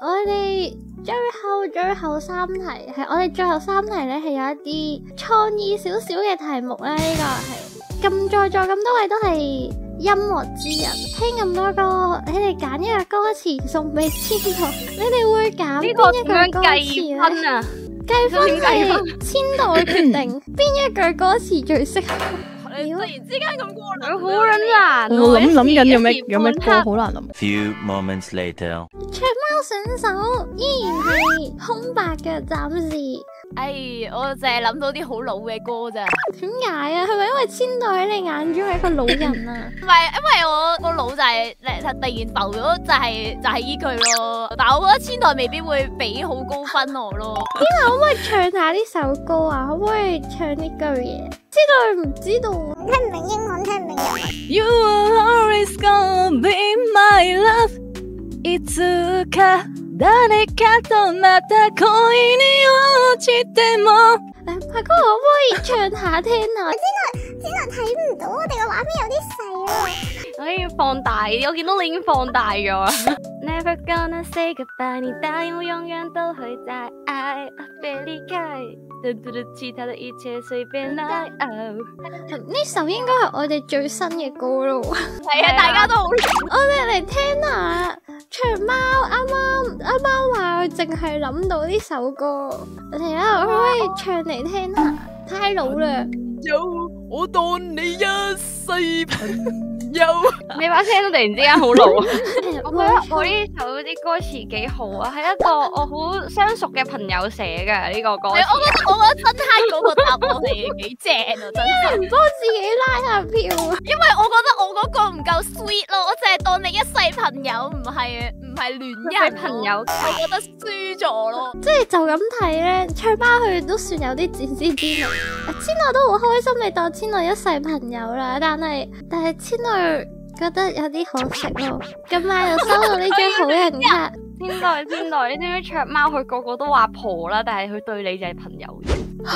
我哋最後三題係我哋最後三題咧，係有一啲創意少少嘅題目啦。呢個係咁在座咁多位都係音樂之人，聽咁多歌，你哋揀一個歌詞送俾千代，你哋會揀邊一個歌詞咧？計分係千代決定邊一句歌詞最適合。你突然之間咁過嚟，好撚難。我諗緊有咩歌好難諗。Few moments later，長貓選手依然係空白嘅，暫時。我淨係諗到啲好老嘅歌咋。點解啊？係咪因為千代喺你眼中係一個老人啊？唔係，因為我個腦就係突然浮咗，就係依句咯。但係我覺得千代未必會俾好高分我咯。千代可唔可以唱下呢首歌啊？可唔可以唱呢句嘢？千代唔知道，聽唔明英文，聽唔明日文。You will always gonna be my love。いつか誰かとまた恋に落ちても。阿哥可唔可以唱下聽下？千代睇唔到，我哋嘅畫面有啲細啊。我已經放大，我見到你已經放大咗。Never gonna say goodbye， 你答應我永遠都會在愛，別離開。其他的一切隨便來。呢首應該係我哋最新嘅歌咯。係啊，大家都好。我哋嚟聽下長貓啱啱話佢淨係諗到呢首歌，我哋可唔可以唱嚟聽下？太老啦。我當你一世朋友。你把聲都突然之間好老。我覺得我呢首啲歌詞幾好啊，係一個我好相熟嘅朋友寫嘅呢個歌詞。我覺得真係嗰個答案係幾正啊！真係唔幫自己拉下票啊！因為我覺得我嗰個唔夠 sweet 咯，我淨係當你一世朋友，唔係戀人朋友，我覺得輸咗咯。即係就咁睇咧，唱包佢都算有啲自知之明。千代都好開心，你當千代一世朋友啦。但係千代覺得有啲可惜咯。今晚又收到呢張好人卡。千代，你知唔知長貓佢個個都話婆啦，但係佢對你就係朋友。我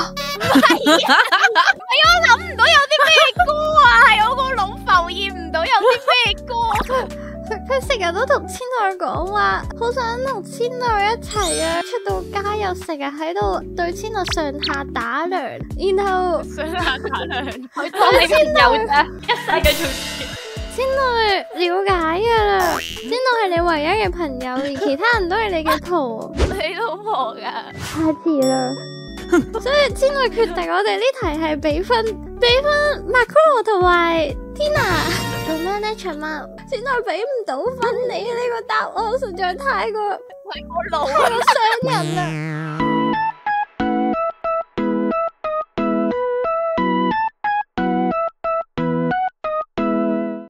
諗唔到有啲咩歌啊，係我個腦浮現唔到有啲咩歌。佢成日都同千代講話，好想同千代一齊啊！出到街又成日喺度對千代上下打量，然後上下打量，佢當你朋友啫，一世嘅做事。千代了解噶啦，千代係你唯一嘅朋友，而其他人都係你嘅婆。你老婆噶？太遲啦，所以千代決定我哋呢題係俾分 Makuro 同埋 Tina。做咩呢？長貓，千代俾唔到分你，呢個答案實在太過係我老傷人啦。